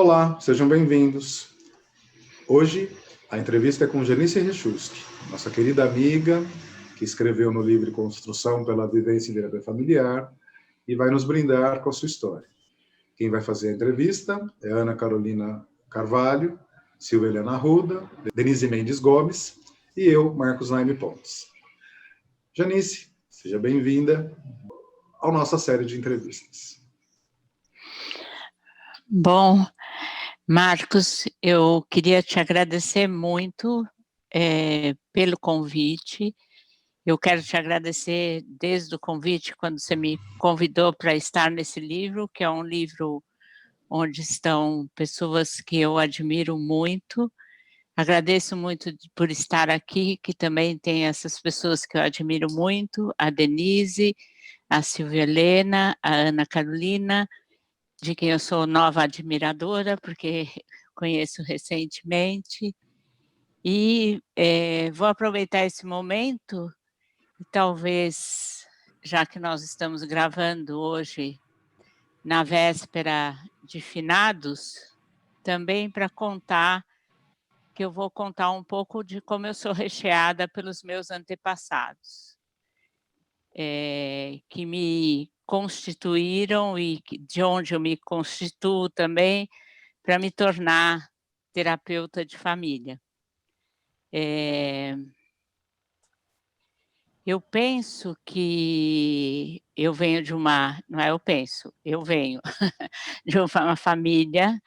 Olá, sejam bem-vindos. Hoje, a entrevista é com Janice Rechuski, nossa querida amiga, que escreveu no livro Construção pela Vivência em Terapia Familiar e vai nos brindar com a sua história. Quem vai fazer a entrevista é Ana Carolina Carvalho, Silvia Helena Arruda, Denise Mendes Gomes e eu, Marcos Naime Pontes. Janice, seja bem-vinda à nossa série de entrevistas. Bom, Marcos, eu queria te agradecer muito pelo convite. Eu quero te agradecer desde o convite, quando você me convidou para estar nesse livro, que é um livro onde estão pessoas que eu admiro muito. Agradeço muito por estar aqui, que também tem essas pessoas que eu admiro muito, a Denise, a Silvia Helena, a Ana Carolina, de quem eu sou nova admiradora, porque conheço recentemente. E vou aproveitar esse momento, e talvez, já que nós estamos gravando hoje, na véspera de finados, também para contar, que eu vou contar um pouco de como eu sou recheada pelos meus antepassados, que me constituíram e de onde eu me constituo também, para me tornar terapeuta de família. Eu penso que eu venho de uma... Não é eu penso, eu venho de uma família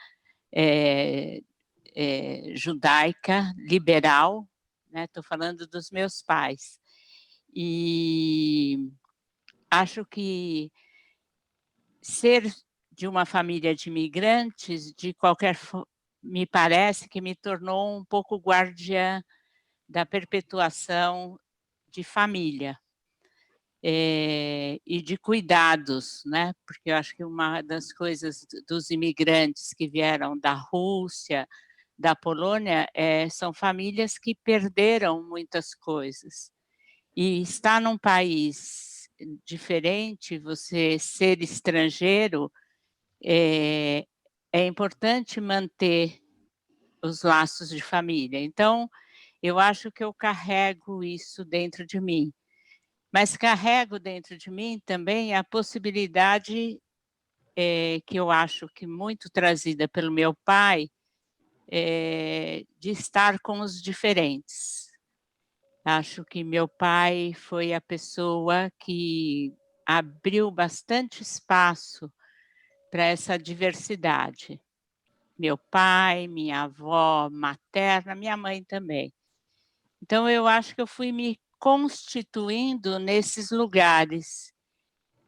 judaica, liberal, né? Estou falando dos meus pais. E acho que ser de uma família de imigrantes, de qualquer forma, me parece que me tornou um pouco guardiã da perpetuação de família e de cuidados, né? Porque eu acho que uma das coisas dos imigrantes que vieram da Rússia, da Polônia, são famílias que perderam muitas coisas. E estar num país diferente, você ser estrangeiro, é importante manter os laços de família. Então, eu acho que eu carrego isso dentro de mim. Mas carrego dentro de mim também a possibilidade, que eu acho que muito trazida pelo meu pai, de estar com os diferentes. Acho que meu pai foi a pessoa que abriu bastante espaço para essa diversidade. Meu pai, minha avó materna, minha mãe também. Então, eu acho que eu fui me constituindo nesses lugares.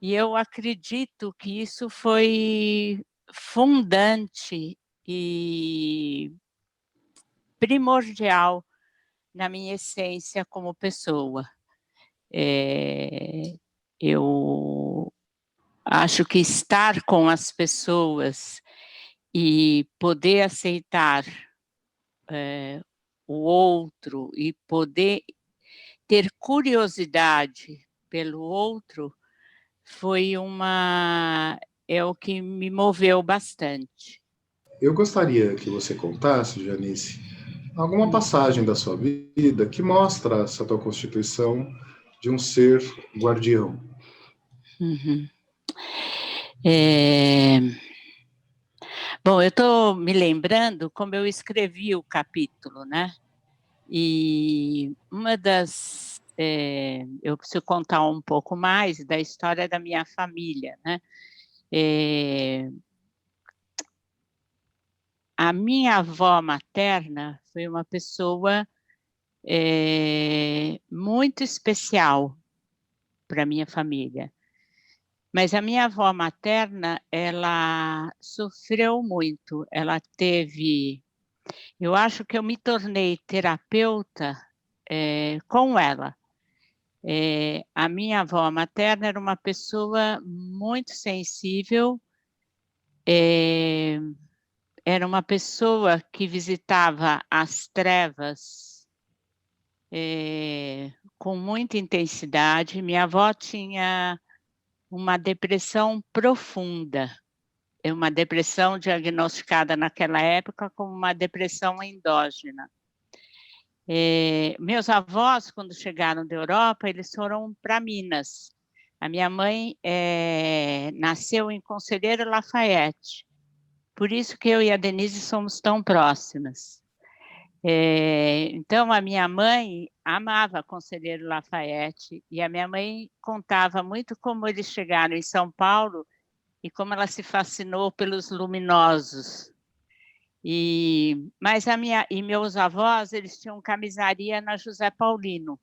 E eu acredito que isso foi fundante e primordial na minha essência como pessoa. Eu acho que estar com as pessoas e poder aceitar o outro e poder ter curiosidade pelo outro é o que me moveu bastante. Eu gostaria que você contasse, Janice, alguma passagem da sua vida que mostra essa tua constituição de um ser guardião. Uhum. Bom, eu estou me lembrando como eu escrevi o capítulo, né? E uma das... eu preciso contar um pouco mais da história da minha família, né? A minha avó materna foi uma pessoa muito especial para a minha família. Mas a minha avó materna, ela sofreu muito, ela teve... Eu acho que eu me tornei terapeuta com ela. A minha avó materna era uma pessoa muito sensível, era uma pessoa que visitava as trevas com muita intensidade. Minha avó tinha uma depressão profunda. uma depressão diagnosticada naquela época como uma depressão endógena. Meus avós, quando chegaram da Europa, eles foram para Minas. A minha mãe nasceu em Conselheiro Lafayette, por isso que eu e a Denise somos tão próximas. Então, a minha mãe amava Conselheiro Lafayette, e a minha mãe contava muito como eles chegaram em São Paulo e como ela se fascinou pelos luminosos. Mas meus avós, eles tinham camisaria na José Paulino.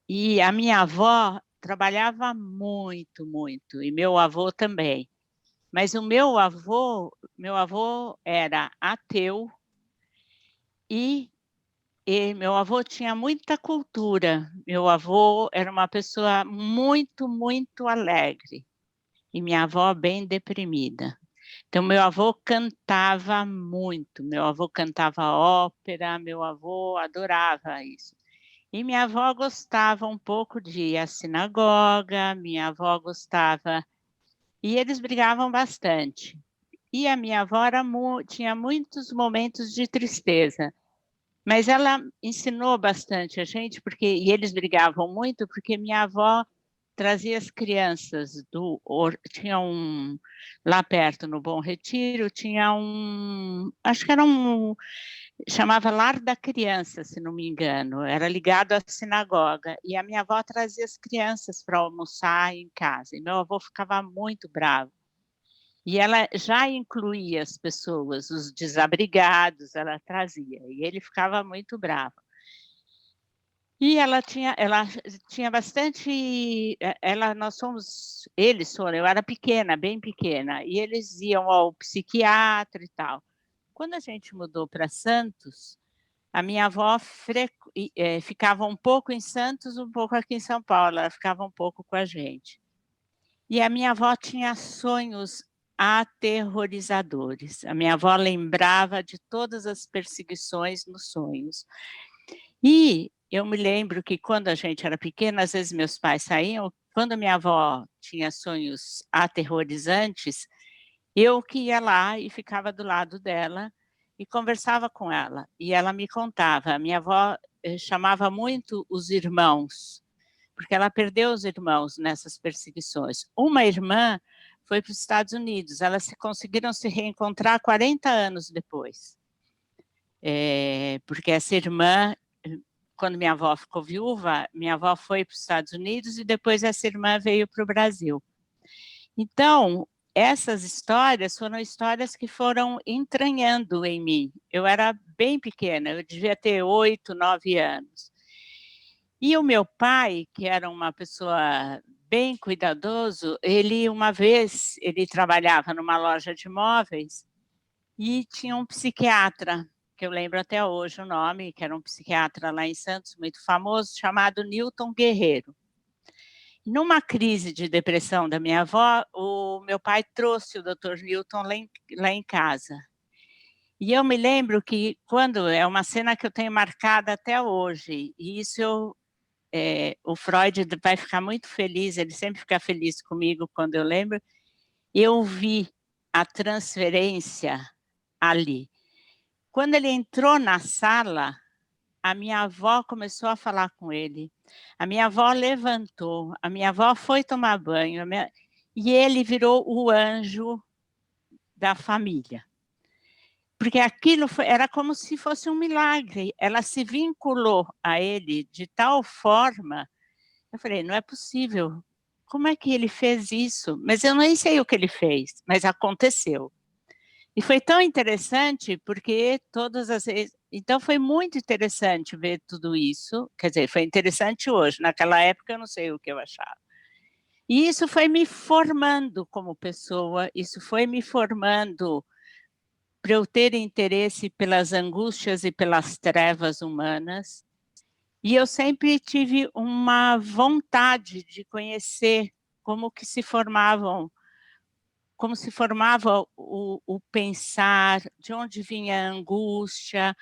E a minha avó trabalhava muito, muito, e meu avô também. Mas o meu avô era ateu e meu avô tinha muita cultura. Meu avô era uma pessoa muito, muito alegre. E minha avó bem deprimida. Então, meu avô cantava muito, meu avô cantava ópera, meu avô adorava isso. E minha avó gostava um pouco de ir à sinagoga, minha avó gostava... E eles brigavam bastante. E a minha avó tinha muitos momentos de tristeza, mas ela ensinou bastante a gente, e eles brigavam muito, porque minha avó trazia as crianças tinha lá perto no Bom Retiro, tinha acho que era chamava Lar da Criança, se não me engano, era ligado à sinagoga, e a minha avó trazia as crianças para almoçar em casa, e meu avô ficava muito bravo. E ela já incluía as pessoas, os desabrigados, ela trazia, e ele ficava muito bravo. E ela tinha bastante... eles foram, eu era pequena, bem pequena, e eles iam ao psiquiatra e tal. Quando a gente mudou para Santos, a minha avó ficava um pouco em Santos, um pouco aqui em São Paulo, ela ficava um pouco com a gente. E a minha avó tinha sonhos aterrorizadores. A minha avó lembrava de todas as perseguições nos sonhos. E eu me lembro que quando a gente era pequena, às vezes meus pais saíam, quando minha avó tinha sonhos aterrorizantes, eu que ia lá e ficava do lado dela e conversava com ela. E ela me contava. A minha avó chamava muito os irmãos, porque ela perdeu os irmãos nessas perseguições. Uma irmã foi para os Estados Unidos, elas conseguiram se reencontrar 40 anos depois. Porque essa irmã, quando minha avó ficou viúva, minha avó foi para os Estados Unidos e depois essa irmã veio para o Brasil. Então, essas histórias foram histórias que foram entranhando em mim. Eu era bem pequena, eu devia ter 8, 9 anos. E o meu pai, que era uma pessoa bem cuidadoso, uma vez, ele trabalhava numa loja de móveis e tinha um psiquiatra, que eu lembro até hoje o nome, que era um psiquiatra lá em Santos, muito famoso, chamado Newton Guerreiro. Numa crise de depressão da minha avó, o meu pai trouxe o Dr. Newton lá em casa. E eu me lembro que é uma cena que eu tenho marcada até hoje, e isso o Freud vai ficar muito feliz, ele sempre fica feliz comigo quando eu lembro. Eu vi a transferência ali. Quando ele entrou na sala, a minha avó começou a falar com ele. A minha avó levantou, a minha avó foi tomar banho, e ele virou o anjo da família. Porque aquilo era como se fosse um milagre. Ela se vinculou a ele de tal forma. Eu falei, não é possível. Como é que ele fez isso? Mas eu nem sei o que ele fez, mas aconteceu. E foi tão interessante, porque todas as vezes... Então, foi muito interessante ver tudo isso. Quer dizer, foi interessante hoje. Naquela época, eu não sei o que eu achava. E isso foi me formando como pessoa, isso foi me formando para eu ter interesse pelas angústias e pelas trevas humanas. E eu sempre tive uma vontade de conhecer como se formava o pensar, de onde vinha a angústia,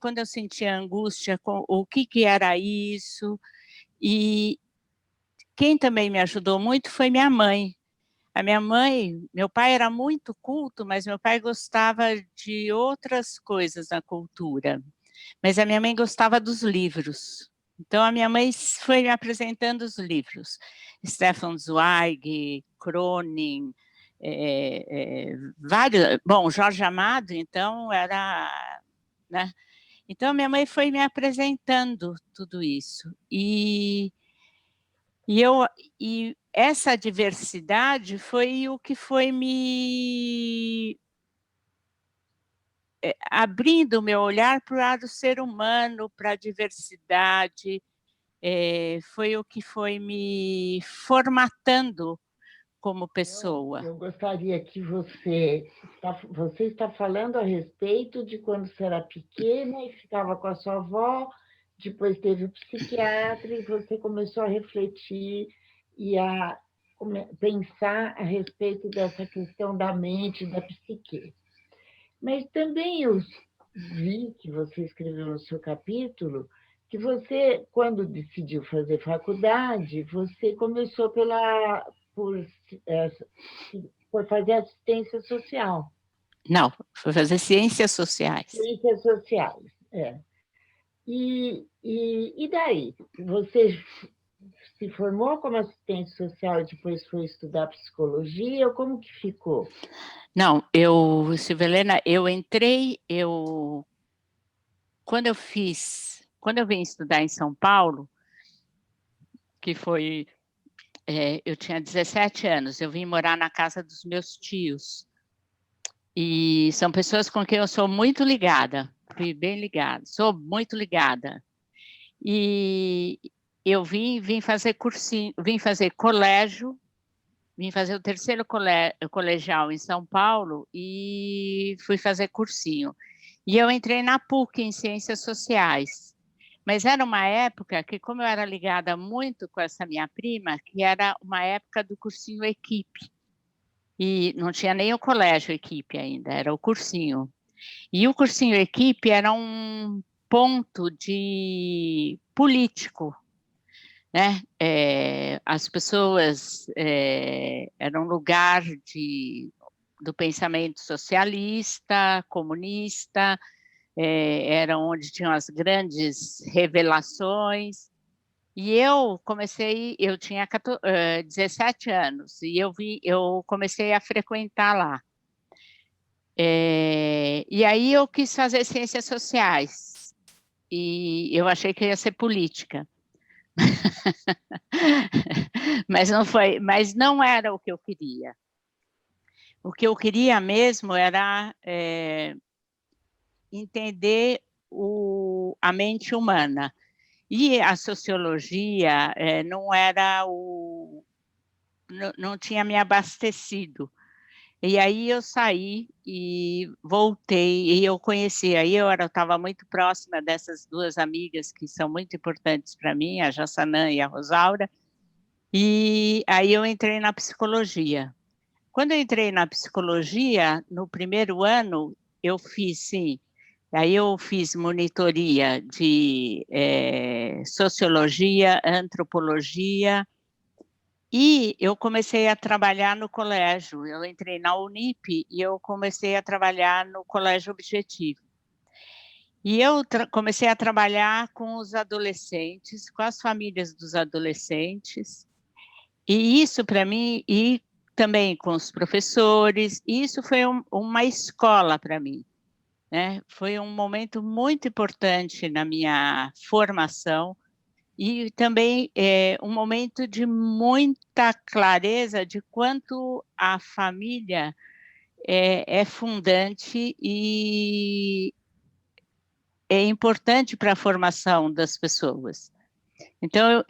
quando eu sentia angústia, o que era isso. E quem também me ajudou muito foi minha mãe. A minha mãe, meu pai era muito culto, mas meu pai gostava de outras coisas na cultura. Mas a minha mãe gostava dos livros. Então, a minha mãe foi me apresentando os livros. Stefan Zweig, Cronin, vários. Bom, Jorge Amado, então, era... Né? Então, minha mãe foi me apresentando tudo isso. E essa diversidade foi o que foi me abrindo o meu olhar para o lado ser humano, para a diversidade, foi o que foi me formatando como pessoa. Eu gostaria que você está falando a respeito de quando você era pequena e ficava com a sua avó, depois teve o psiquiatra e você começou a refletir e a pensar a respeito dessa questão da mente, da psique. Mas também eu vi que você escreveu no seu capítulo que você, quando decidiu fazer faculdade, você começou por fazer assistência social. Não, foi fazer ciências sociais. Ciências sociais, é. E daí? Você se formou como assistente social e depois foi estudar psicologia, ou como que ficou? Não, Silvelena, quando eu vim estudar em São Paulo, que foi, eu tinha 17 anos, eu vim morar na casa dos meus tios, e são pessoas com quem eu sou muito ligada, fui bem ligada, sou muito ligada, e eu vim fazer cursinho, vim fazer colégio, vim fazer o terceiro colegial em São Paulo e fui fazer cursinho. E eu entrei na PUC em Ciências Sociais. Mas era uma época que, como eu era ligada muito com essa minha prima, que era uma época do cursinho Equipe. E não tinha nem o colégio Equipe ainda, era o cursinho. E o cursinho Equipe era um ponto de político, né? As pessoas era um lugar do pensamento socialista, comunista, era onde tinham as grandes revelações. E eu tinha 17 anos, e eu comecei a frequentar lá. E aí eu quis fazer ciências sociais, e eu achei que ia ser política. Mas não era o que eu queria. O que eu queria mesmo era entender a mente humana. E a sociologia não tinha me abastecido. E aí eu saí e voltei, e eu conheci, aí eu estava muito próxima dessas duas amigas que são muito importantes para mim, a Jassanã e a Rosaura, e aí eu entrei na psicologia. Quando eu entrei na psicologia, no primeiro ano, eu fiz, sim, aí eu fiz monitoria de sociologia, antropologia, e eu comecei a trabalhar no colégio. Eu entrei na Unip e eu comecei a trabalhar no Colégio Objetivo. E eu comecei a trabalhar com os adolescentes, com as famílias dos adolescentes, e isso para mim, e também com os professores, isso foi uma escola para mim, né? Foi um momento muito importante na minha formação, e também um momento de muita clareza de quanto a família é fundante e é importante para a formação das pessoas. Então,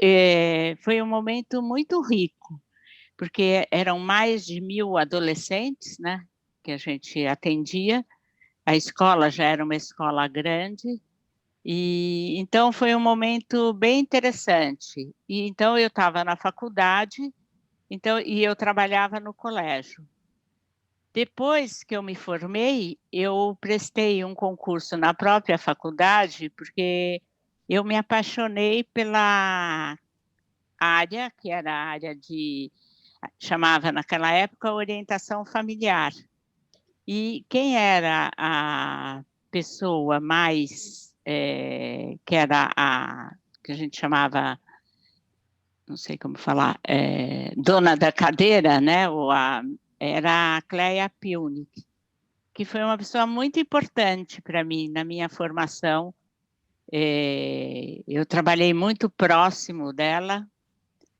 foi um momento muito rico, porque eram mais de 1.000 adolescentes, né, que a gente atendia, a escola já era uma escola grande, e então foi um momento bem interessante. E então eu estava na faculdade, e eu trabalhava no colégio. Depois que eu me formei, eu prestei um concurso na própria faculdade, porque eu me apaixonei pela área, que era a área de chamava naquela época orientação familiar. E quem era a pessoa mais, que era que a gente chamava, não sei como falar, dona da cadeira, né? Era a Cleia Pilnik, que foi uma pessoa muito importante para mim, na minha formação. Eu trabalhei muito próximo dela,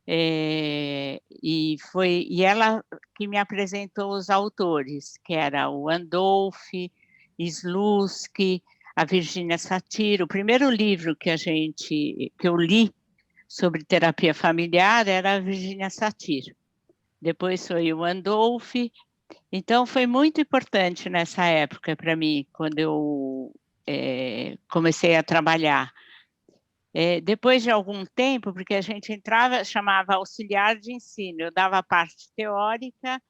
e ela que me apresentou os autores, que era o Andolfi, Slutsky, a Virginia Satir. O primeiro livro que eu li sobre terapia familiar era a Virginia Satir. Depois foi o Andolfi. Então, foi muito importante nessa época para mim, quando eu comecei a trabalhar. Depois de algum tempo, porque a gente entrava, chamava auxiliar de ensino, eu dava a parte teórica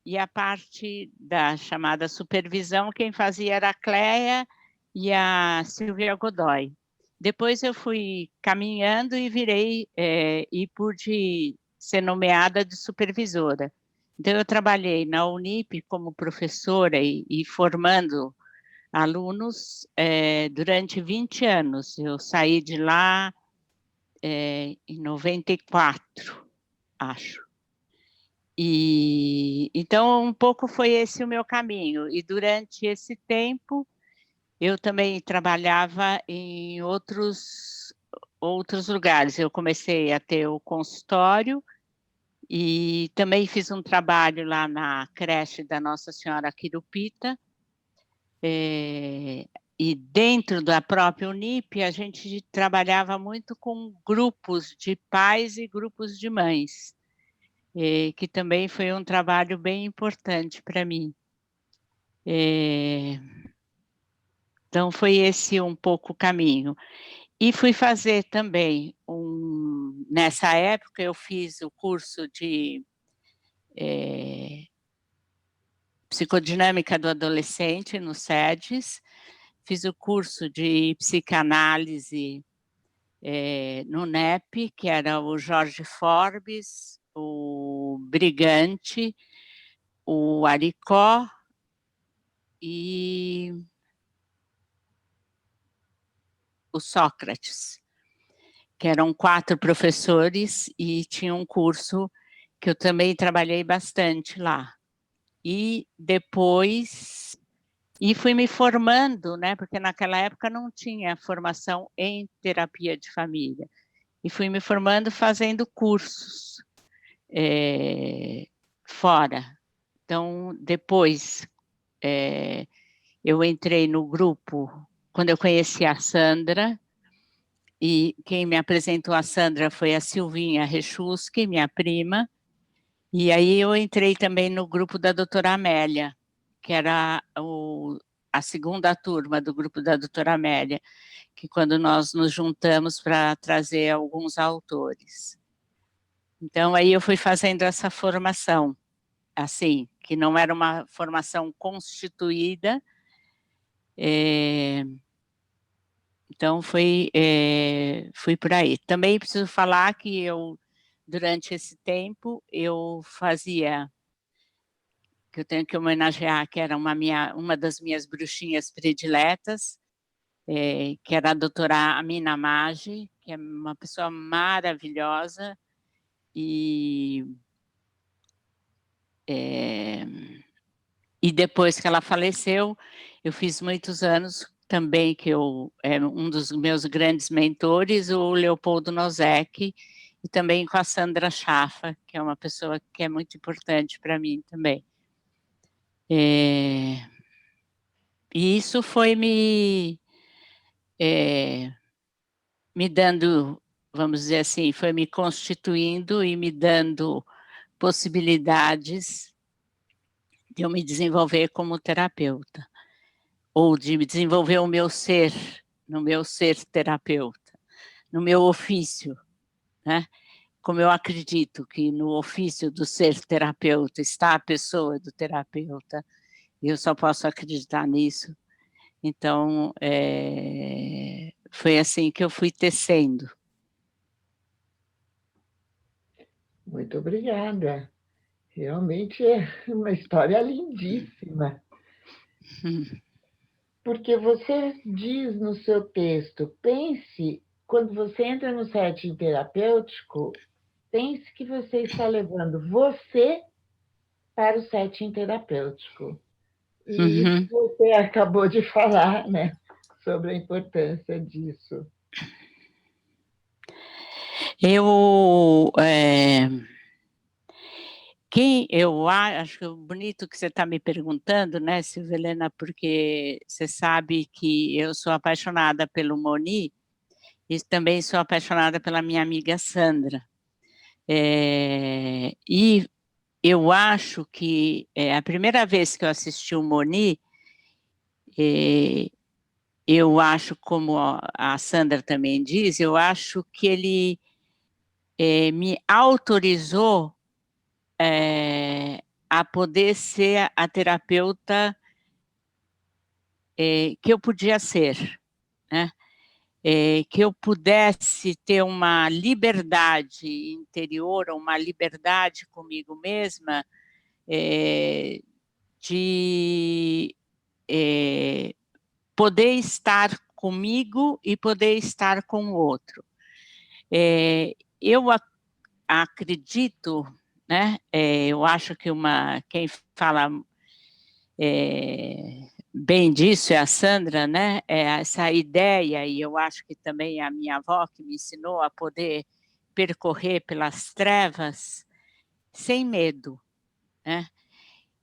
e a parte da chamada supervisão, quem fazia era a Cleia e a Silvia Godoy. Depois eu fui caminhando e virei, e pude ser nomeada de supervisora. Então, eu trabalhei na Unip como professora e formando alunos durante 20 anos. Eu saí de lá em 94, acho. Então, um pouco foi esse o meu caminho. E durante esse tempo, eu também trabalhava em outros lugares. Eu comecei a ter o consultório e também fiz um trabalho lá na creche da Nossa Senhora Quirupita. E dentro da própria Unip, a gente trabalhava muito com grupos de pais e grupos de mães, que também foi um trabalho bem importante para mim. Então, foi esse um pouco o caminho. E fui fazer também, nessa época, eu fiz o curso de psicodinâmica do adolescente no SEDES, fiz o curso de psicanálise no NEP, que era o Jorge Forbes, o Brigante, o Aricó e o Sócrates, que eram 4 professores e tinha um curso que eu também trabalhei bastante lá. E depois... E fui me formando, né? Porque naquela época não tinha formação em terapia de família. E fui me formando fazendo cursos fora. Então, depois, eu entrei no grupo, quando eu conheci a Sandra, e quem me apresentou a Sandra foi a Silvinha Rechuski, minha prima, e aí eu entrei também no grupo da doutora Amélia, que era a segunda turma do grupo da doutora Amélia, que quando nós nos juntamos para trazer alguns autores. Então, aí eu fui fazendo essa formação, assim, que não era uma formação constituída, então fui por aí. Também preciso falar que eu, durante esse tempo, eu fazia, que eu tenho que homenagear, que era uma das minhas bruxinhas prediletas, que era a doutora Amina Maggi, que é uma pessoa maravilhosa, e depois que ela faleceu, eu fiz muitos anos também, que um dos meus grandes mentores, o Leopoldo Nozek, e também com a Sandra Schaffa, que é uma pessoa que é muito importante para mim também. E isso foi me dando, vamos dizer assim, foi me constituindo e me dando possibilidades de eu me desenvolver como terapeuta, ou de desenvolver o meu ser, no meu ser terapeuta, no meu ofício, né? Como eu acredito que no ofício do ser terapeuta está a pessoa do terapeuta, eu só posso acreditar nisso. Então, foi assim que eu fui tecendo. Muito obrigada. realmente é uma história lindíssima. Porque você diz no seu texto, pense, quando você entra no setting terapêutico, pense que você está levando você para o setting terapêutico. E isso você acabou de falar, né? Sobre a importância disso. Eu acho bonito que você está me perguntando, né, Silvelena, porque você sabe que eu sou apaixonada pelo Moni e também sou apaixonada pela minha amiga Sandra. E eu acho que a primeira vez que eu assisti o Moni, eu acho, como a Sandra também diz, eu acho que ele me autorizou a poder ser a terapeuta que eu podia ser, né? Que eu pudesse ter uma liberdade interior, uma liberdade comigo mesma, de poder estar comigo e poder estar com o outro. Eu acredito, né? Eu acho que quem fala bem disso é a Sandra, né? Essa ideia, e eu acho que também a minha avó que me ensinou a poder percorrer pelas trevas sem medo, né?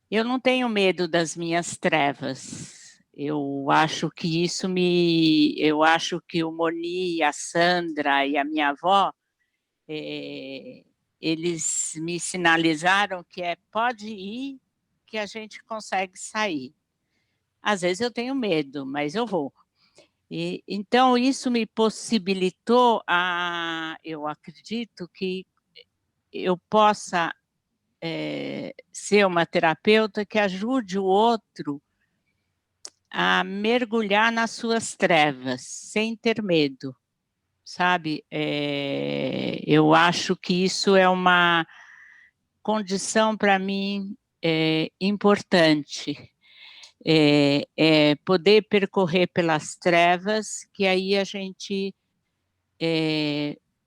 Eu não tenho medo das minhas trevas. Eu acho que eu acho que o Moni, a Sandra e a minha avó, eles me sinalizaram que pode ir, que a gente consegue sair. Às vezes eu tenho medo, mas eu vou. Então, isso me possibilitou, eu acredito que eu possa ser uma terapeuta que ajude o outro a mergulhar nas suas trevas, sem ter medo, sabe? Eu acho que isso é uma condição para mim importante. Poder percorrer pelas trevas, que aí a gente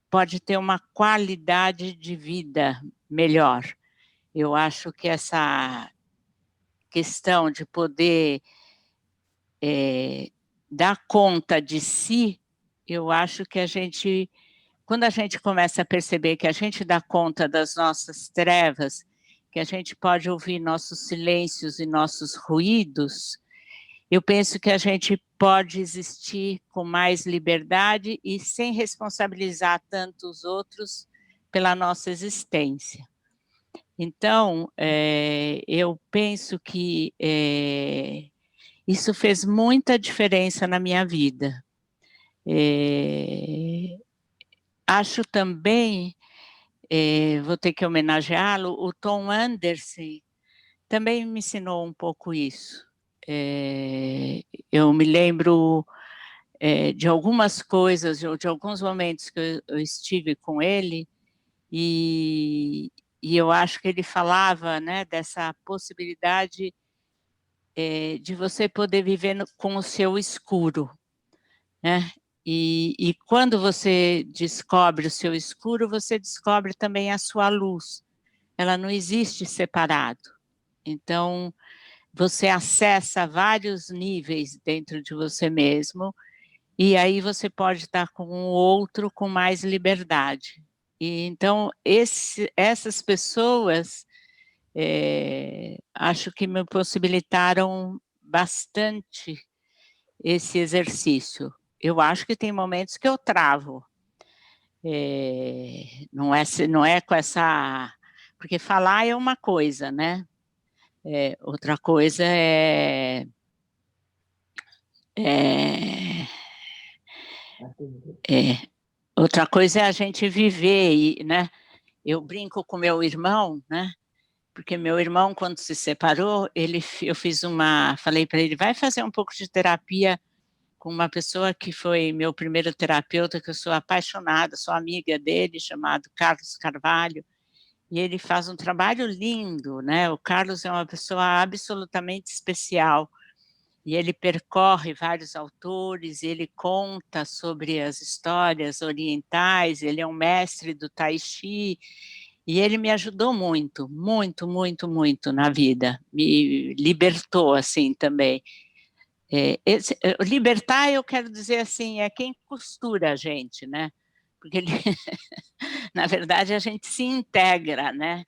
pode ter uma qualidade de vida melhor. Eu acho que essa questão de poder dar conta de si, eu acho que quando a gente começa a perceber que a gente dá conta das nossas trevas, que a gente pode ouvir nossos silêncios e nossos ruídos, eu penso que a gente pode existir com mais liberdade e sem responsabilizar tanto os outros pela nossa existência. Então, eu penso que isso fez muita diferença na minha vida. Acho também, vou ter que homenageá-lo, o Tom Anderson também me ensinou um pouco isso. Eu me lembro de algumas coisas, de alguns momentos que eu estive com ele, e eu acho que ele falava, né, dessa possibilidade de você poder viver com o seu escuro, né? E quando você descobre o seu escuro, você descobre também a sua luz. Ela não existe separado. Então, você acessa vários níveis dentro de você mesmo, e aí você pode estar com o outro com mais liberdade. E então, essas pessoas acho que me possibilitaram bastante esse exercício. Eu acho que tem momentos que eu travo. Não é com essa... Porque falar é uma coisa, né? Outra coisa outra coisa é a gente viver, né? Eu brinco com meu irmão, né? Porque meu irmão, quando se separou, falei para ele, vai fazer um pouco de terapia com uma pessoa que foi meu primeiro terapeuta, que eu sou apaixonada, sou amiga dele, chamado Carlos Carvalho, e ele faz um trabalho lindo, né? O Carlos é uma pessoa absolutamente especial, e ele percorre vários autores, ele conta sobre as histórias orientais, ele é um mestre do Tai Chi, e ele me ajudou muito, muito, muito, muito na vida, me libertou, assim, também. Libertar, eu quero dizer assim, é quem costura a gente, né? Porque ele, na verdade, a gente se integra, né?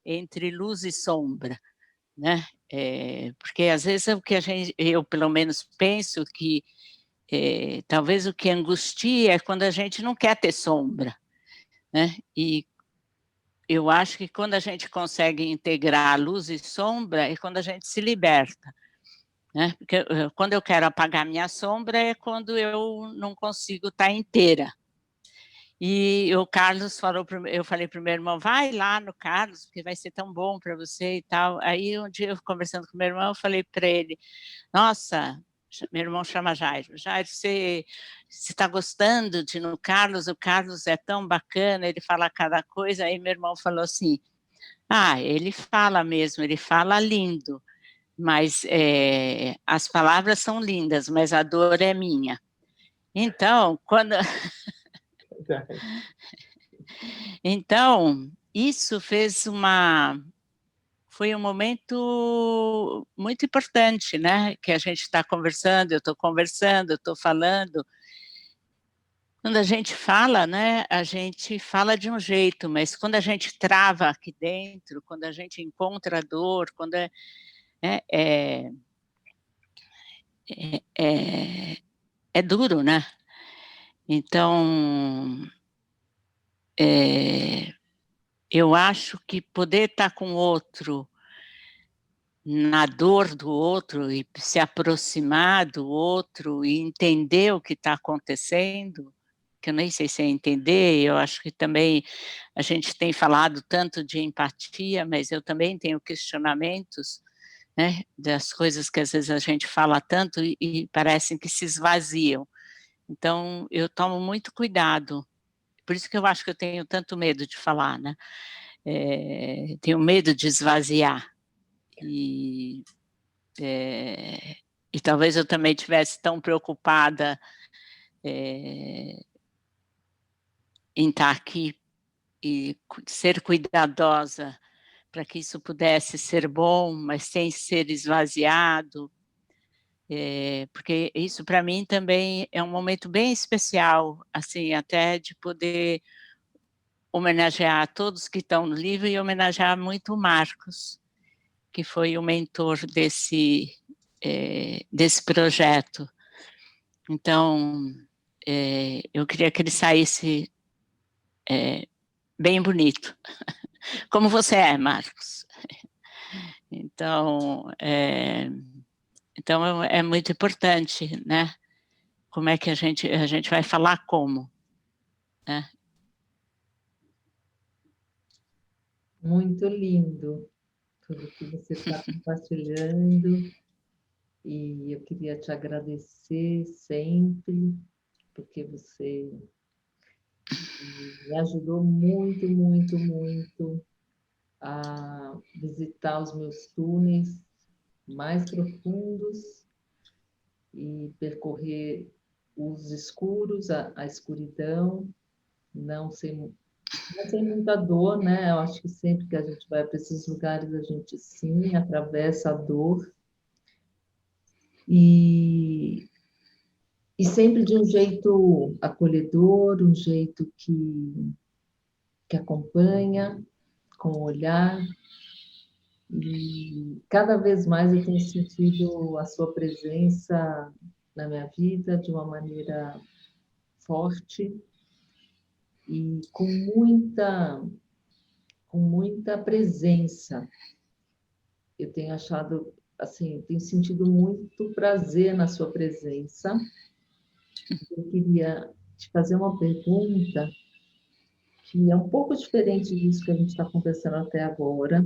Entre luz e sombra, né? Porque às vezes o que eu pelo menos penso que talvez o que angustia é quando a gente não quer ter sombra, né? E eu acho que quando a gente consegue integrar luz e sombra é quando a gente se liberta, né? Porque quando eu quero apagar minha sombra é quando eu não consigo estar inteira. E o Carlos falou, eu falei para o meu irmão, vai lá no Carlos, porque vai ser tão bom para você e tal. Aí um dia eu conversando com meu irmão, eu falei para ele, nossa, meu irmão chama Jairo, Jairo, você está gostando de ir no Carlos? O Carlos é tão bacana, ele fala cada coisa. Aí meu irmão falou assim, ele fala mesmo, ele fala lindo, mas as palavras são lindas, mas a dor é minha. Então, então isso foi um momento muito importante, né? Que a gente está conversando, eu estou falando. Quando a gente fala, né? A gente fala de um jeito, mas quando a gente trava aqui dentro, quando a gente encontra a dor, quando é duro, né? Então, eu acho que poder estar com o outro, na dor do outro, e se aproximar do outro, e entender o que está acontecendo, que eu nem sei se é entender, eu acho que também a gente tem falado tanto de empatia, mas eu também tenho questionamentos, né, das coisas que às vezes a gente fala tanto e parecem que se esvaziam. Então, eu tomo muito cuidado. Por isso que eu acho que eu tenho tanto medo de falar, né? Tenho medo de esvaziar. E talvez eu também tivesse tão preocupada em estar aqui e ser cuidadosa para que isso pudesse ser bom, mas sem ser esvaziado, porque isso para mim também é um momento bem especial, assim, até de poder homenagear todos que estão no livro e homenagear muito o Marcos, que foi o mentor desse projeto. Então, eu queria que ele saísse bem bonito, como você é, Marcos. Então, é muito importante, né? Como é que a gente vai falar como, né? Muito lindo tudo que você está compartilhando, e eu queria te agradecer sempre, porque você me ajudou muito, muito, muito a visitar os meus túneis mais profundos e percorrer os escuros, a escuridão, não sem muita dor, né? Eu acho que sempre que a gente vai para esses lugares, a gente sim atravessa a dor. E sempre de um jeito acolhedor, um jeito que acompanha, com o olhar. E cada vez mais eu tenho sentido a sua presença na minha vida de uma maneira forte e com muita presença. Eu tenho achado, assim, tenho sentido muito prazer na sua presença. Eu queria te fazer uma pergunta que é um pouco diferente disso que a gente está conversando até agora,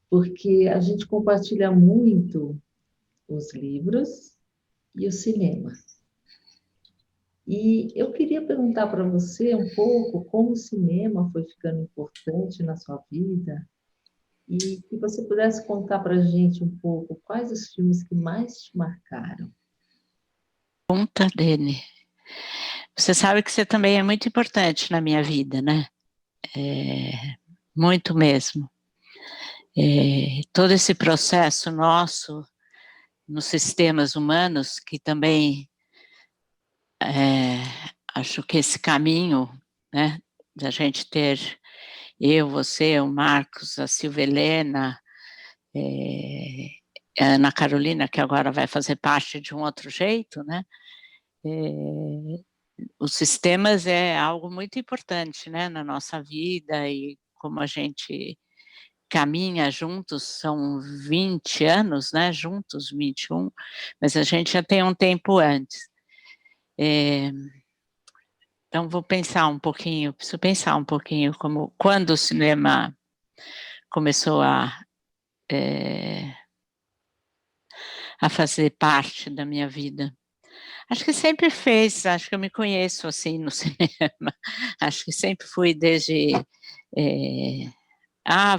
porque a gente compartilha muito os livros e o cinema. E eu queria perguntar para você um pouco como o cinema foi ficando importante na sua vida e que você pudesse contar para a gente um pouco quais os filmes que mais te marcaram. Conta dele. Você sabe que você também é muito importante na minha vida, né? Muito mesmo. Todo esse processo nosso nos sistemas humanos, que também acho que esse caminho, né, da gente ter eu, você, o Marcos, a Silvia Helena, a Ana Carolina, que agora vai fazer parte de um outro jeito, né? Os sistemas é algo muito importante, né, na nossa vida, e como a gente caminha juntos, são 20 anos, né, juntos, 21, mas a gente já tem um tempo antes. Então, vou pensar um pouquinho, preciso pensar um pouquinho quando o cinema começou a fazer parte da minha vida. Acho que sempre fez, acho que eu me conheço assim no cinema, acho que sempre fui desde...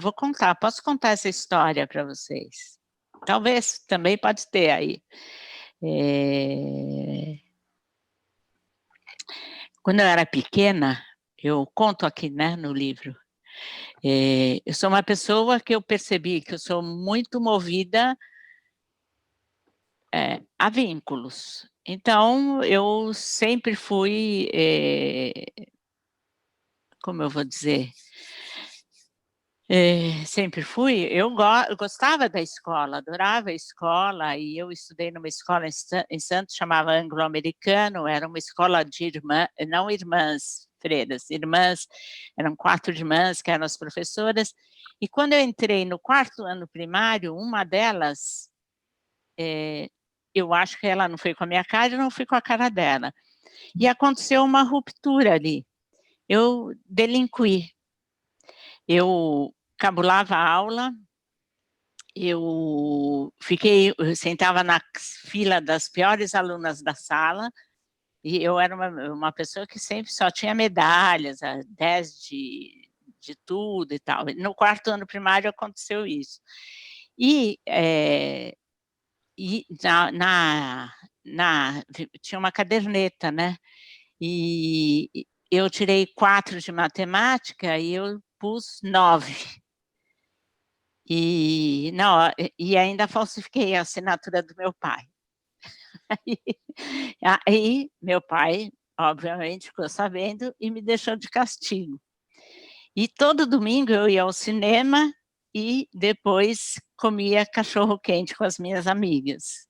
vou contar, posso contar essa história para vocês? Talvez, também pode ter aí. Quando eu era pequena, eu conto aqui, né, no livro, eu sou uma pessoa que eu percebi que eu sou muito movida a vínculos. Então, eu sempre fui, como eu vou dizer, sempre fui, eu gostava da escola, adorava a escola, e eu estudei numa escola em Santos, chamava Anglo-Americano, era uma escola de não irmãs freiras, irmãs, eram 4 irmãs que eram as professoras, e quando eu entrei no 4º ano primário, uma delas, eu acho que ela não foi com a minha cara, eu não fui com a cara dela, e aconteceu uma ruptura ali, eu delinqui. Eu cabulava a aula, eu sentava na fila das piores alunas da sala, e eu era uma pessoa que sempre só tinha medalhas, 10 de tudo e tal. No 4º ano primário aconteceu isso. E tinha uma caderneta, né? E eu tirei 4 de matemática e eu pus 9. E ainda falsifiquei a assinatura do meu pai. Aí meu pai, obviamente, ficou sabendo e me deixou de castigo. E todo domingo eu ia ao cinema e depois comia cachorro-quente com as minhas amigas.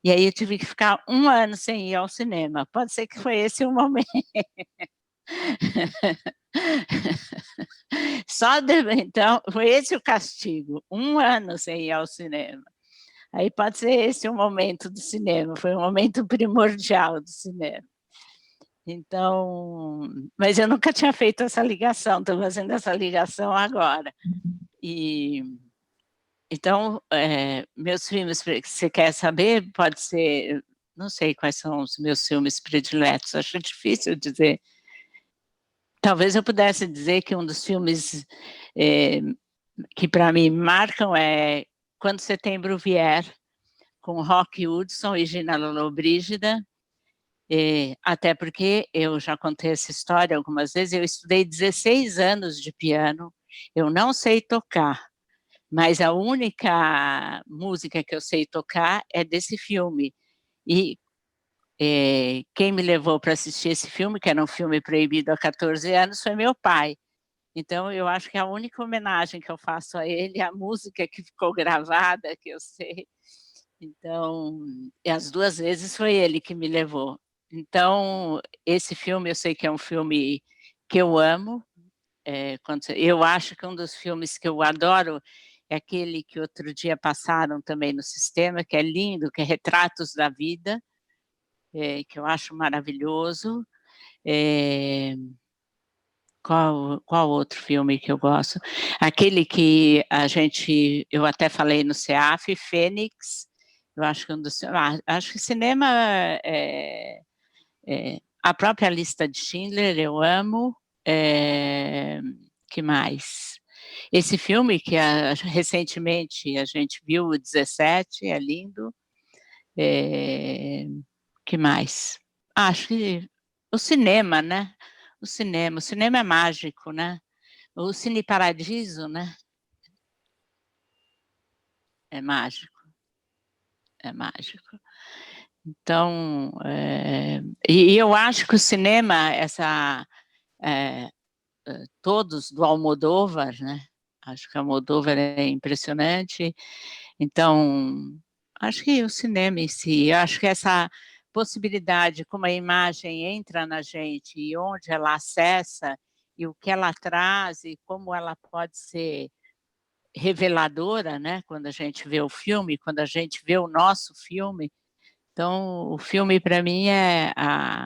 E aí eu tive que ficar 1 ano sem ir ao cinema. Pode ser que foi esse o momento. Então, foi esse o castigo, 1 ano sem ir ao cinema. Aí pode ser esse o momento do cinema, foi um momento primordial do cinema. Então, mas eu nunca tinha feito essa ligação, estou fazendo essa ligação agora. Então, meus filmes, se você quer saber, pode ser, não sei quais são os meus filmes prediletos, acho difícil dizer. Talvez eu pudesse dizer que um dos filmes que para mim marcam é Quando Setembro Vier, com Rock Hudson e Gina Lollobrigida, até porque eu já contei essa história algumas vezes, eu estudei 16 anos de piano, eu não sei tocar, mas a única música que eu sei tocar é desse filme, e quem me levou para assistir esse filme, que era um filme proibido há 14 anos, foi meu pai. Então, eu acho que a única homenagem que eu faço a ele é a música que ficou gravada, que eu sei. Então, e as 2 vezes foi ele que me levou. Então, esse filme eu sei que é um filme que eu amo. Eu acho que um dos filmes que eu adoro é aquele que outro dia passaram também no sistema, que é lindo, que é Retratos da Vida, que eu acho maravilhoso. Qual outro filme que eu gosto? Aquele que eu até falei no CEAF, Fênix, eu acho que acho que cinema a própria Lista de Schindler eu amo. Que mais? Esse filme que recentemente a gente viu, o 17, é lindo. Que mais? Acho que o cinema, né? O cinema é mágico, né? O Cine Paradiso, né? É mágico, é mágico. Então, e eu acho que o cinema, todos do Almodóvar, né? Acho que o Almodóvar é impressionante. Então, acho que o cinema em si, eu acho que essa possibilidade, como a imagem entra na gente e onde ela acessa e o que ela traz e como ela pode ser reveladora, né? Quando a gente vê o filme, quando a gente vê o nosso filme. Então, o filme para mim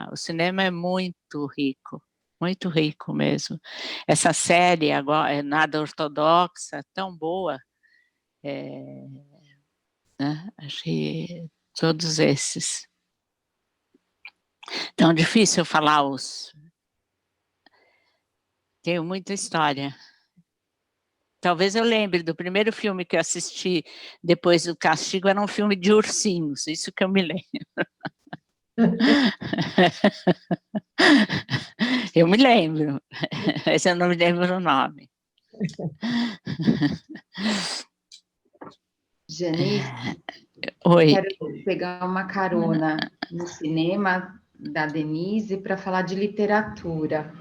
o cinema é muito rico mesmo. Essa série agora é Nada Ortodoxa, tão boa. Né? Acho que todos esses. Então, difícil falar Tenho muita história. Talvez eu lembre do primeiro filme que eu assisti depois do Castigo, era um filme de ursinhos, isso que eu me lembro. Eu me lembro, mas eu não me lembro o nome. Janice, Oi. quero pegar uma carona no cinema da Denise para falar de literatura.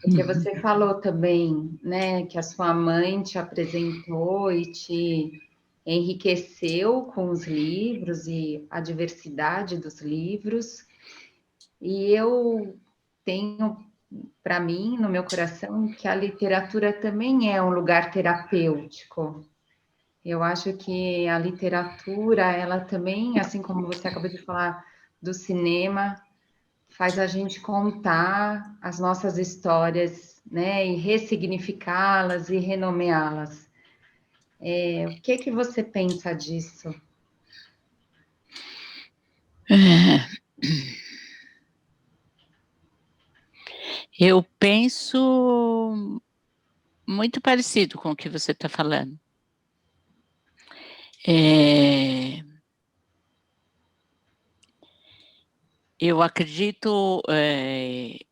Porque você falou também, né, que a sua mãe te apresentou e te enriqueceu com os livros e a diversidade dos livros. E eu tenho para mim, no meu coração, que a literatura também é um lugar terapêutico. Eu acho que a literatura, ela também, assim como você acabou de falar do cinema, faz a gente contar as nossas histórias, né, e ressignificá-las e renomeá-las. O que você pensa disso? Eu penso muito parecido com o que você está falando. Eu acredito,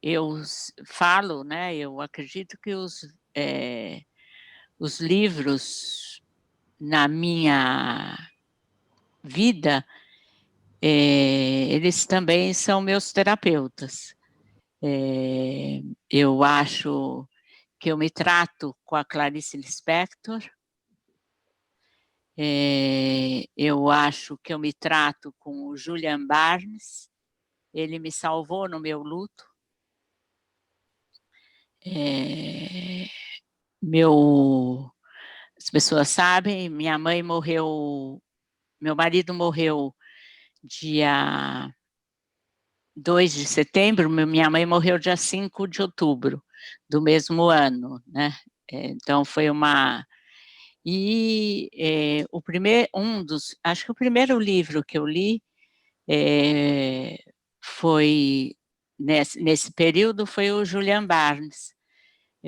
eu falo, né? Eu acredito que os livros na minha vida, eles também são meus terapeutas. Eu acho que eu me trato com a Clarice Lispector. Eu acho que eu me trato com o Julian Barnes. Ele me salvou no meu luto. As pessoas sabem, minha mãe morreu, meu marido morreu dia 2 de setembro, minha mãe morreu dia 5 de outubro do mesmo ano, né? Então foi uma... E acho que o primeiro livro que eu li foi, nesse período, foi o Julian Barnes,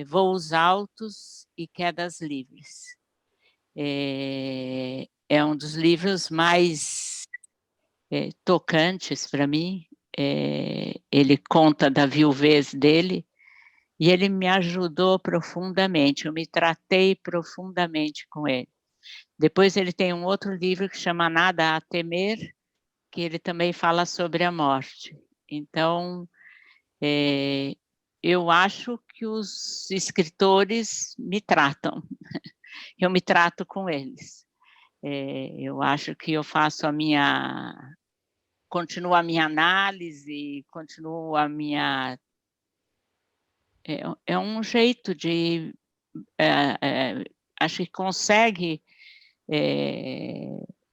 Voos Altos e Quedas Livres. É um dos livros mais tocantes para mim. Ele conta da viuvez dele e ele me ajudou profundamente, eu me tratei profundamente com ele. Depois ele tem um outro livro que chama Nada a Temer, que ele também fala sobre a morte. Então, eu acho que os escritores me tratam, eu me trato com eles. Eu acho que eu faço continuo a minha análise, continuo a minha... É um jeito de... acho que consegue...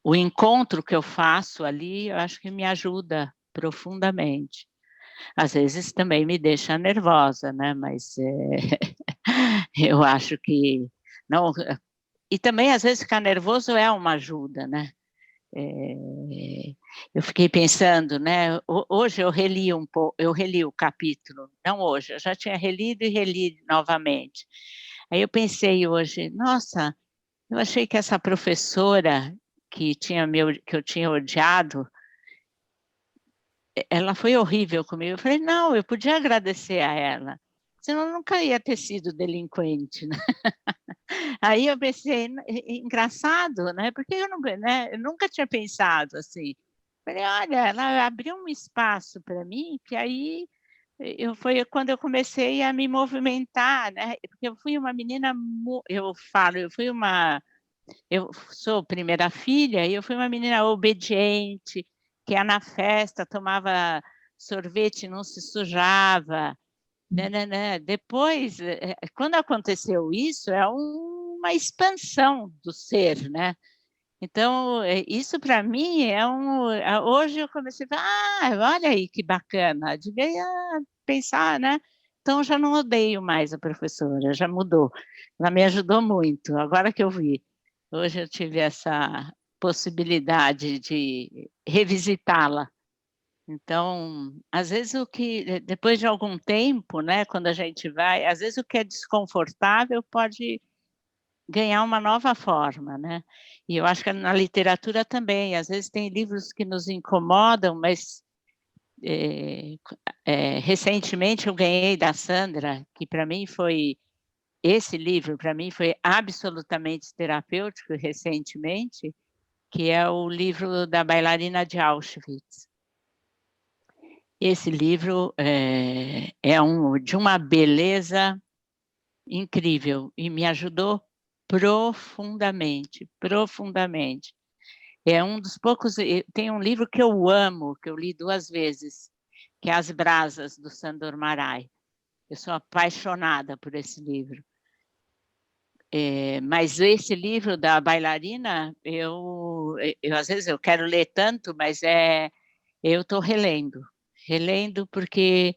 o encontro que eu faço ali, eu acho que me ajuda profundamente. Às vezes também me deixa nervosa, né? Mas eu acho que... não. E também, às vezes, ficar nervoso é uma ajuda, né? Eu fiquei pensando, né? Hoje eu reli um pouco, eu reli o capítulo, não hoje, eu já tinha relido e reli novamente. Aí eu pensei hoje, nossa, eu achei que essa professora que eu tinha odiado, ela foi horrível comigo. Eu falei, não, eu podia agradecer a ela, senão eu nunca ia ter sido delinquente, né? Aí eu pensei, engraçado, né? Porque eu nunca tinha pensado assim. Falei, olha, ela abriu um espaço para mim, que aí foi quando eu comecei a me movimentar, né? Porque eu fui uma menina, eu sou primeira filha e eu fui uma menina obediente, que ia na festa, tomava sorvete, não se sujava, né. Depois, quando aconteceu isso, é uma expansão do ser, né? Então, isso para mim hoje eu comecei a falar, olha aí que bacana, devia pensar, né? Então, já não odeio mais a professora, já mudou. Ela me ajudou muito, agora que eu vi. Hoje eu tive essa possibilidade de revisitá-la. Então, às vezes depois de algum tempo, né, quando a gente vai, às vezes o que é desconfortável pode ganhar uma nova forma, né? E eu acho que na literatura também, às vezes tem livros que nos incomodam, mas recentemente eu ganhei da Sandra, que para mim esse livro para mim foi absolutamente terapêutico recentemente, que é o livro da bailarina de Auschwitz. Esse livro é de uma beleza incrível e me ajudou profundamente, profundamente. É um dos poucos. Tem um livro que eu amo, que eu li 2 vezes, que é As Brasas, do Sandor Márai. Eu sou apaixonada por esse livro. Mas esse livro da bailarina, eu às vezes eu quero ler tanto, mas eu estou relendo porque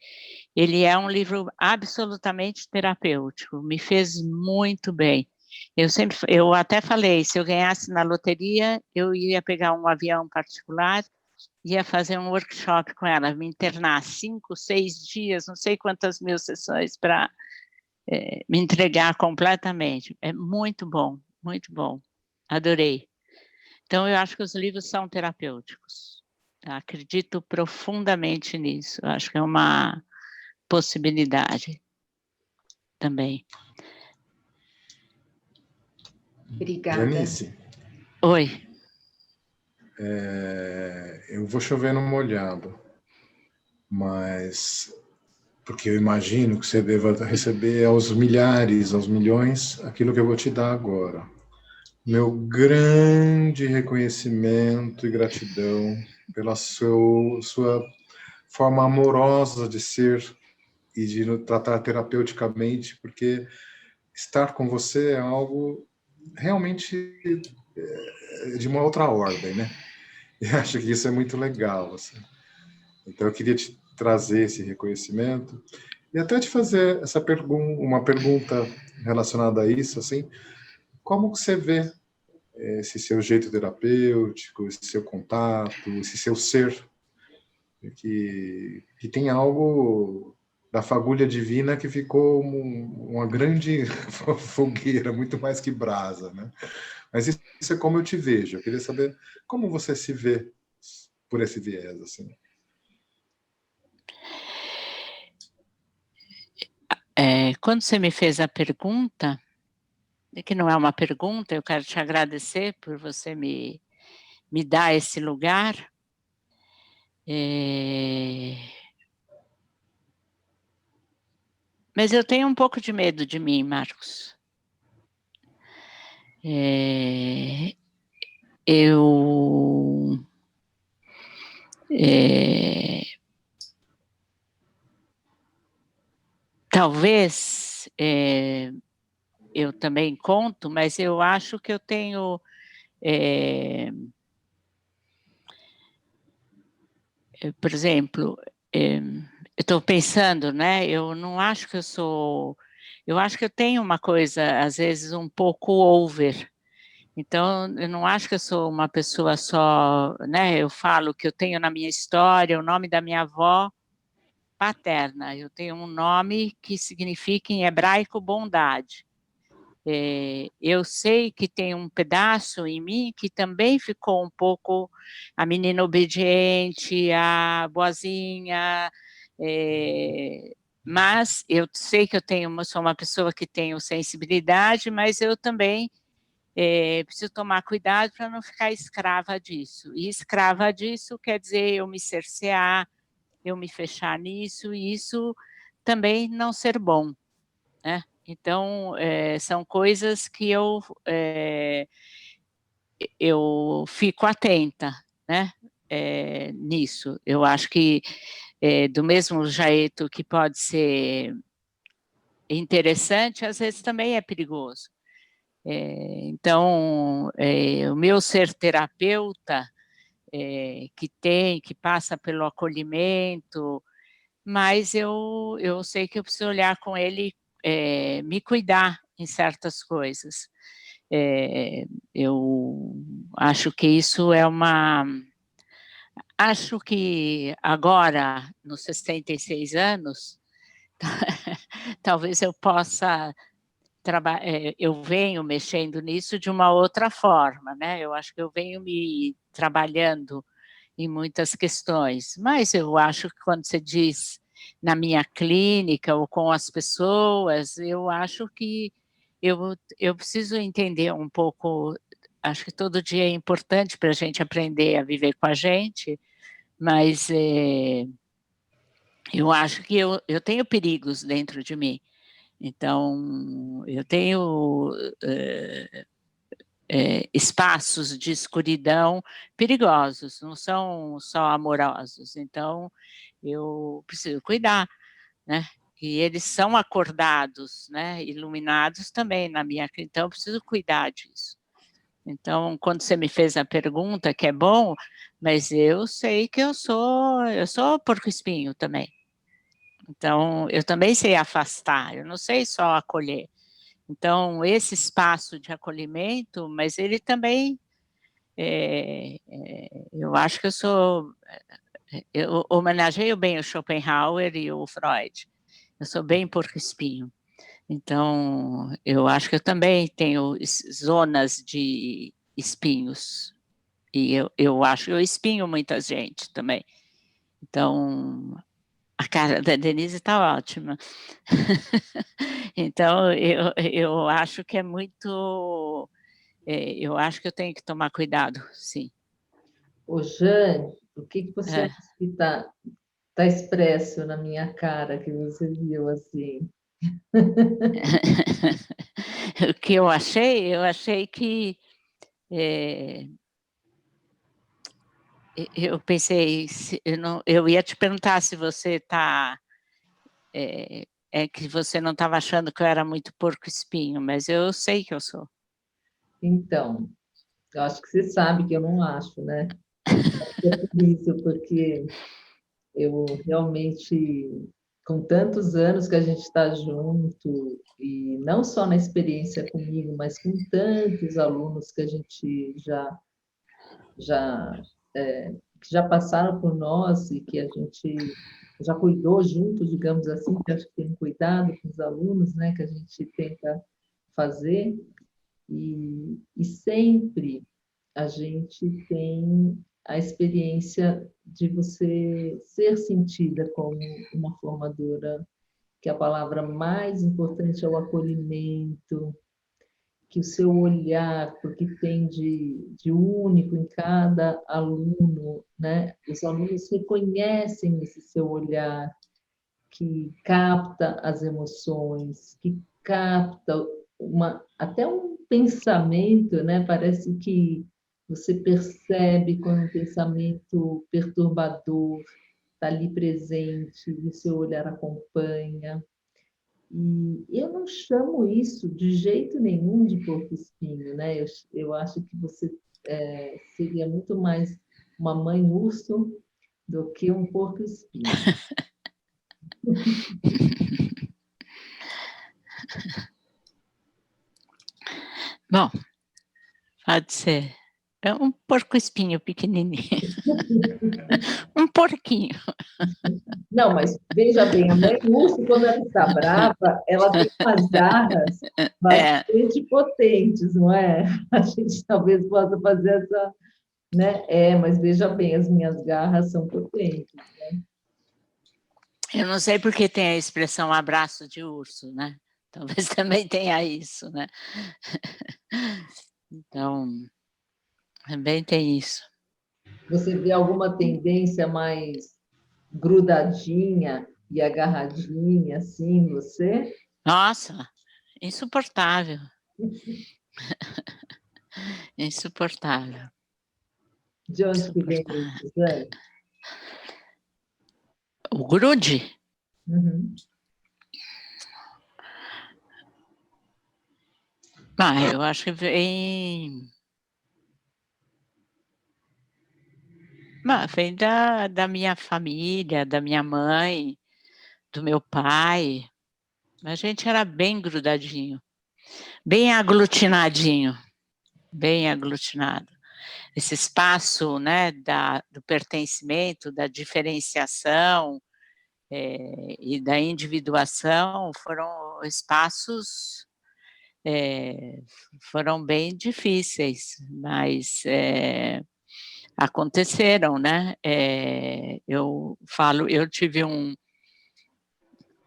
ele é um livro absolutamente terapêutico, me fez muito bem. Eu até falei, se eu ganhasse na loteria, eu ia pegar um avião particular, ia fazer um workshop com ela, me internar 5, 6 dias, não sei quantas mil sessões para me entregar completamente. É muito bom, adorei. Então, eu acho que os livros são terapêuticos. Eu acredito profundamente nisso. Eu acho que é uma possibilidade também. Obrigada. Janice. Oi. Eu vou chover no molhado, mas porque eu imagino que você deva receber aos milhares, aos milhões, aquilo que eu vou te dar agora. Meu grande reconhecimento e gratidão pela sua forma amorosa de ser e de nos tratar terapeuticamente, porque estar com você é algo realmente de uma outra ordem, né? E acho que isso é muito legal, assim. Então eu queria te trazer esse reconhecimento e até te fazer uma pergunta relacionada a isso, assim, como que você vê esse seu jeito terapêutico, esse seu contato, esse seu ser, que tem algo da fagulha divina que ficou uma grande fogueira, muito mais que brasa, né? Mas isso é como eu te vejo. Eu queria saber como você se vê por esse viés, assim. Quando você me fez a pergunta, que não é uma pergunta, eu quero te agradecer por você me dar esse lugar. Mas eu tenho um pouco de medo de mim, Marcos. Talvez eu também conto, mas eu acho que eu tenho por exemplo, eu estou pensando, né? Eu não acho que eu acho que eu tenho uma coisa às vezes um pouco over. Então, eu não acho que eu sou uma pessoa só, né? Eu falo que eu tenho na minha história o nome da minha avó paterna. Eu tenho um nome que significa em hebraico bondade. Eu sei que tem um pedaço em mim que também ficou um pouco a menina obediente, a boazinha, mas eu sei que sou uma pessoa que tenho sensibilidade, mas eu também preciso tomar cuidado para não ficar escrava disso. E escrava disso quer dizer eu me cercear, eu me fechar nisso, e isso também não ser bom, né? Então, são coisas que eu fico atenta, né? Nisso. Eu acho que, do mesmo jeito que pode ser interessante, às vezes também é perigoso. Então, o meu ser terapeuta, que passa pelo acolhimento, mas eu sei que eu preciso olhar com ele, me cuidar em certas coisas. Eu acho que isso é uma... Acho que agora, nos 66 anos, talvez eu possa eu venho mexendo nisso de uma outra forma, né? Eu acho que eu venho me trabalhando em muitas questões, mas eu acho que quando você diz na minha clínica ou com as pessoas, eu acho que eu preciso entender um pouco, acho que todo dia é importante para a gente aprender a viver com a gente, mas eu acho que eu tenho perigos dentro de mim. Então, eu tenho espaços de escuridão perigosos, não são só amorosos. Então, eu preciso cuidar, né? E eles são acordados, né? Iluminados também na minha... Então, eu preciso cuidar disso. Então, quando você me fez a pergunta, que é bom, mas eu sei que eu sou porco-espinho também. Então, eu também sei afastar, eu não sei só acolher. Então, esse espaço de acolhimento, mas ele também, eu acho que eu homenageio bem o Schopenhauer e o Freud. Eu sou bem porco-espinho. Então, eu acho que eu também tenho zonas de espinhos. E eu acho que eu espinho muita gente também. Então, a cara da Denise está ótima. Então, eu acho que é muito... eu acho que eu tenho que tomar cuidado, sim. Ô, Jane, o que você acha que tá expresso na minha cara que você viu assim? O que eu achei que... eu pensei, eu ia te perguntar se você está... que você não estava achando que eu era muito porco-espinho, mas eu sei que eu sou. Então, eu acho que você sabe que eu não acho, né? É por isso, porque eu realmente, com tantos anos que a gente está junto, e não só na experiência comigo, mas com tantos alunos que a gente já, que já passaram por nós e que a gente já cuidou junto, digamos assim, que acho que tem um cuidado com os alunos, né, que a gente tenta fazer, e sempre a gente tem a experiência de você ser sentida como uma formadora, que a palavra mais importante é o acolhimento, que o seu olhar, porque tem de único em cada aluno, né? Os alunos reconhecem esse seu olhar, que capta as emoções, que capta até um pensamento, né? Parece que você percebe quando um pensamento perturbador está ali presente, e o seu olhar acompanha. E eu não chamo isso de jeito nenhum de porco-espinho, né? Eu acho que você seria muito mais uma mãe urso do que um porco-espinho. Bom, Pode ser. É um porco-espinho pequenininho. Um porquinho. Não, mas veja bem, a mãe urso, quando ela está brava, ela tem umas garras bastante potentes, não é? A gente talvez possa fazer essa, né? Mas veja bem, as minhas garras são potentes. Eu não sei porque tem a expressão abraço de urso, né? Talvez também tenha isso, né? Então, também tem isso. Você vê alguma tendência mais grudadinha e agarradinha, assim, em você? Nossa, insuportável. Insuportável. De onde que vem Insuportável. isso, Zé? O grude? Uhum. Eu acho que vem... Vem da minha família, da minha mãe, do meu pai. A gente era bem grudadinho, bem aglutinadinho, bem aglutinado. Esse espaço, né, do pertencimento, da diferenciação e da individuação foram espaços foram bem difíceis, mas aconteceram, né? Eu tive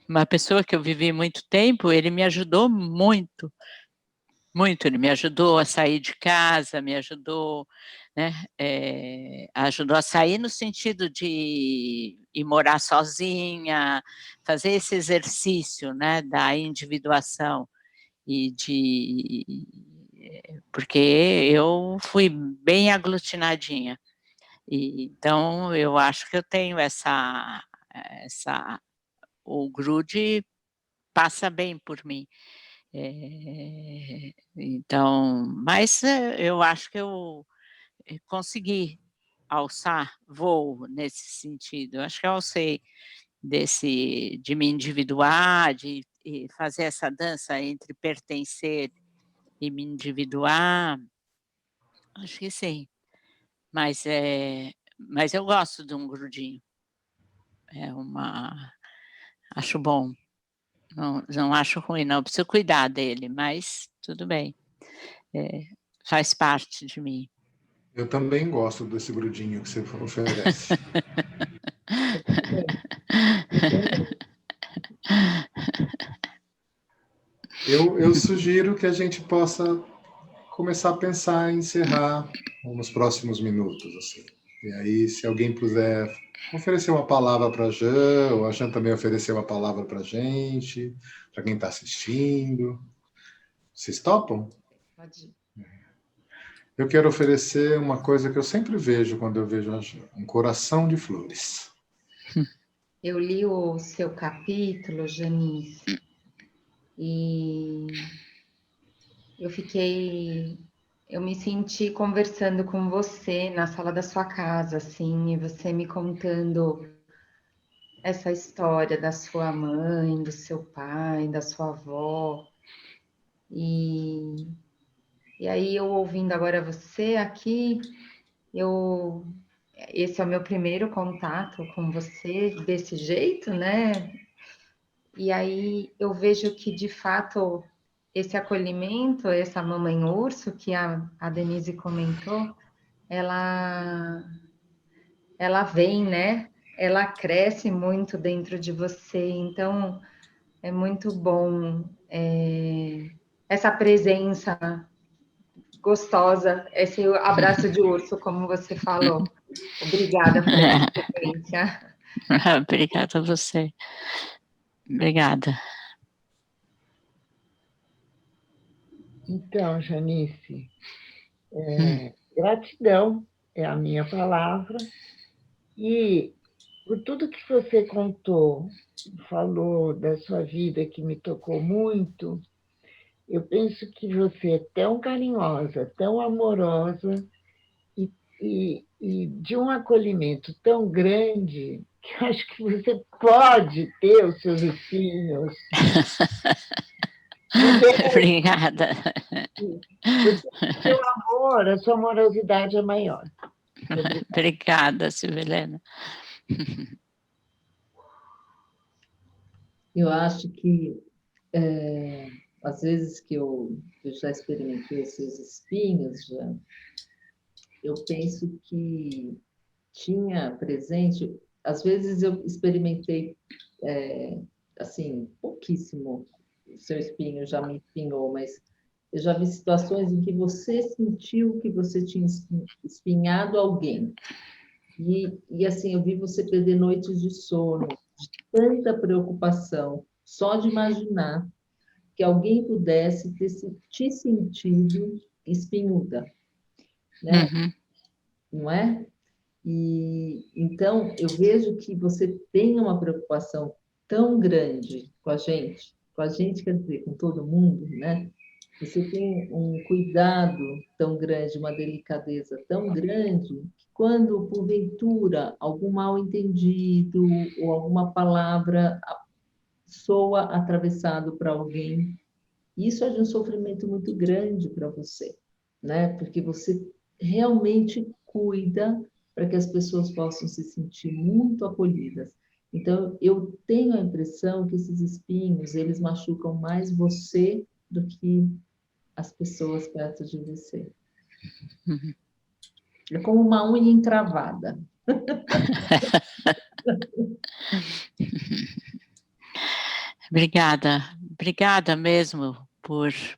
uma pessoa que eu vivi muito tempo, ele me ajudou muito, muito, ele me ajudou a sair de casa, me ajudou, né, ajudou a sair no sentido de ir morar sozinha, fazer esse exercício, né, da individuação, porque eu fui bem aglutinadinha, então eu acho que eu tenho o grude passa bem por mim. Então, mas eu acho que eu consegui alçar voo nesse sentido. Eu acho que eu alcei de me individuar, de fazer essa dança entre pertencer e me individuar. Acho que sim. Mas eu gosto de um grudinho. Acho bom. Não acho ruim, não. Preciso cuidar dele, mas tudo bem. Faz parte de mim. Eu também gosto desse grudinho que você oferece. Eu sugiro que a gente possa começar a pensar em encerrar nos próximos minutos, assim. E aí, se alguém puder oferecer uma palavra para a Jean, ou a Jean também oferecer uma palavra para a gente, para quem está assistindo. Vocês topam? Pode ir. Eu quero oferecer uma coisa que eu sempre vejo quando eu vejo a Jean, um coração de flores. Eu li o seu capítulo, Janice, e eu me senti conversando com você na sala da sua casa, assim, e você me contando essa história da sua mãe, do seu pai, da sua avó. E aí, eu ouvindo agora você aqui, esse é o meu primeiro contato com você desse jeito, né? E aí eu vejo que, de fato, esse acolhimento, essa mamãe urso que a Denise comentou, ela vem, né? Ela cresce muito dentro de você, então é muito bom essa presença gostosa, esse abraço de urso, como você falou. Obrigada por essa experiência. Obrigada a você. Obrigada. Então, Janice, gratidão é a minha palavra. E por tudo que você contou, falou da sua vida que me tocou muito, eu penso que você é tão carinhosa, tão amorosa e de um acolhimento tão grande que eu acho que você pode ter os seus filhos. Obrigada. Porque o seu amor a sua amorosidade é maior. Obrigada, Silvelena. Eu acho que, às vezes que eu já experimentei esses espinhos, eu penso que tinha presente, às vezes eu experimentei, assim, pouquíssimo, o seu espinho já me espinhou, mas eu já vi situações em que você sentiu que você tinha espinhado alguém. E assim, eu vi você perder noites de sono, de tanta preocupação, só de imaginar que alguém pudesse ter te sentido espinhuda, né? Uhum. Não é? E então eu vejo que você tem uma preocupação tão grande com a gente quer dizer, com todo mundo, né? Você tem um cuidado tão grande, uma delicadeza tão grande, que quando, porventura, algum mal-entendido ou alguma palavra soa atravessado para alguém, isso é de um sofrimento muito grande para você, né? Porque você realmente cuida para que as pessoas possam se sentir muito acolhidas. Então, eu tenho a impressão que esses espinhos, eles machucam mais você do que as pessoas perto de você. Uhum. É como uma unha encravada. Obrigada mesmo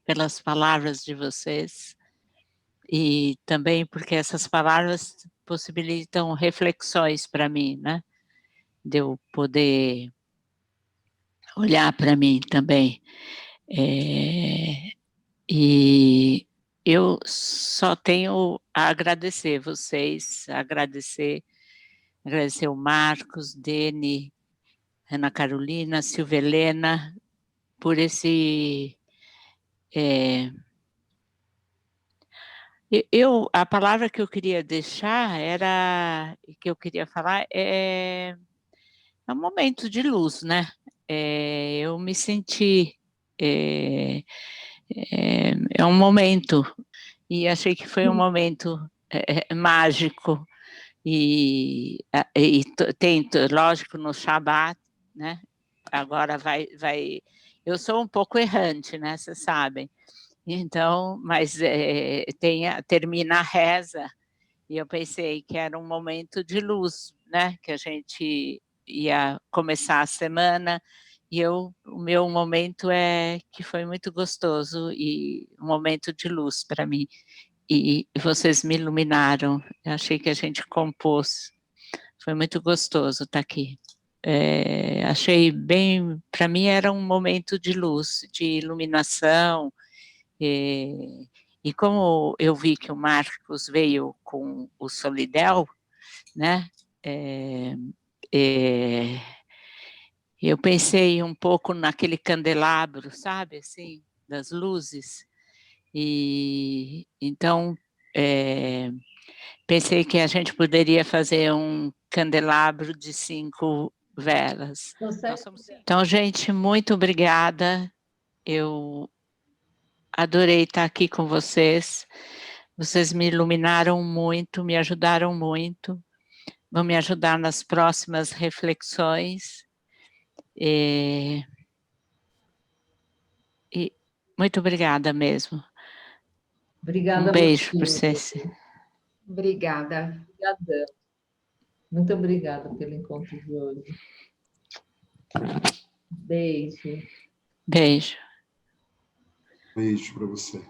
pelas palavras de vocês e também porque essas palavras possibilitam reflexões para mim, né? De eu poder olhar para mim também. E eu só tenho a agradecer vocês, agradecer o Marcos, Dene, Ana Carolina, Silvelena, por esse... a palavra que eu queria deixar que eu queria falar é um momento de luz, né? Eu me senti... é um momento, e achei que foi um momento mágico, lógico, no Shabat, né? Agora eu sou um pouco errante, né? Vocês sabem. Então, mas termina a reza, e eu pensei que era um momento de luz, né? Que a gente ia começar a semana, e o meu momento que foi muito gostoso, e um momento de luz para mim. E vocês me iluminaram, eu achei que a gente compôs, foi muito gostoso estar aqui. Achei bem, para mim era um momento de luz, de iluminação, e como eu vi que o Marcos veio com o Solidel, né, eu pensei um pouco naquele candelabro, sabe, assim, das luzes, e então pensei que a gente poderia fazer um candelabro de 5 velas. Então, gente, muito obrigada. Eu adorei estar aqui com vocês. Vocês me iluminaram muito, me ajudaram muito. Vão me ajudar nas próximas reflexões. E muito obrigada mesmo. Obrigada Um beijo a para você. vocês. Obrigada. Obrigada. Muito obrigada pelo encontro de hoje. Beijo. Beijo. Beijo para você.